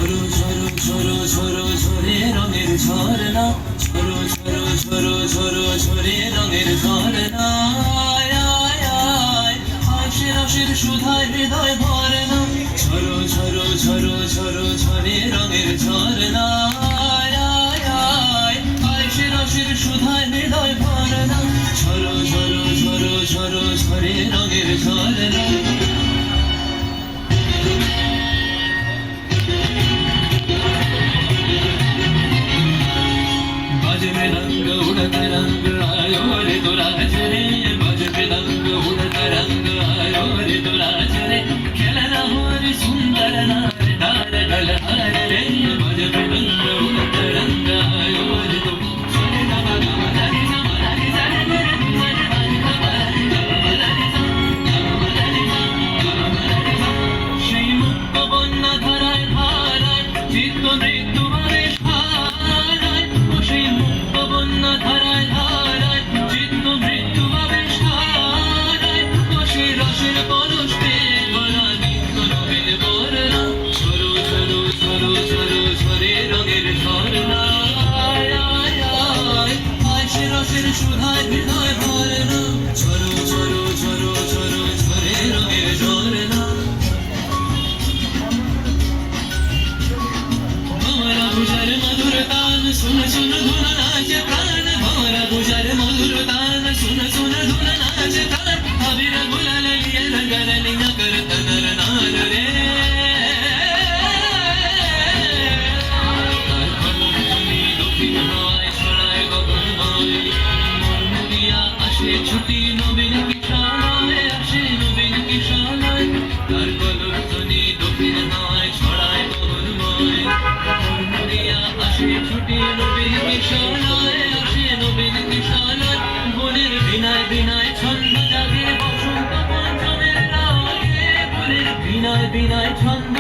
ঝরো ঝরো ঝরো ঝরো ঝরে রঙের ঝরনা, ঝরো ঝরো ঝরো ঝরো ঝরে রঙের ঝরনা। আয় আয় আয় আশির আশির সুধায় হৃদয় ভরনা, ঝরো ঝরো ঝরো ঝরো ঝরে রঙের ঝরনা। আয় আয় আয় আশির আশির সুধায় হৃদয় ভরনা, ঝরো ঝরো ঝরো ঝরো ঝরে রঙের ঝরনা। बजबे रंग उड़ता रंग आयो रे तो राज रे, बजबे रंग उड़ता रंग आयो रे तो राज रे। खेलना हो रे सुंदर नार डार डलहार रे, बजबे रंग उड़ता रंग आयो रे तो सोने का बागा मदारी सा मदारी सा रे रे मदारी बारी का बारी का मदारी सा मदारी सा मदारी सा। সেই মুক্ত বন্যা ধারায় ধারায় চিত্ত মৃত্যু আবেশ হারায়, ও সেই মুক্ত বন্যা ধারায় ধারায় চিত্ত মৃত্যু আবেশ হারায়, ও সেই রসের পরশ পেয়ে গলা নিত্য নবীন বর্ণা, ঝরো ঝরো ঝরো ঝরো ঝরে রঙের ঝরনা। আয় আয় আয় আয় সে রসের সুধায় হৃদয় ভরনা, ঝরো ঝরো ঝরো ঝরো ঝরে রঙের ঝরনা। भंवरा भुजर मधुर तान सुन सुन धुन नाचे प्राण, भंवरा भुजर मधुर तान सुन सुन धुन नाचे प्राण। अबीर गुलाल लिए नगर लिंग करत नर नार रे, দক্ষিণ নয় ছড়ায় গগন নয়, মন মুড়িয়া আসে ছুটি নবীন কিশালয়, আসে নবীন কিশালয়। তার কলর ধ্বনি দক্ষিণ নয় ছড়ায় গগনময়, মন মুড়িয়া আসে ছুটি নবীন কিশালয়, আসে নবীন কিশালয়। বনের বিনায় বিনায় ছন্দ জাগে বসন্ত পঞ্চমের রাগে, বনের বিনায় বিনায় ছন্দ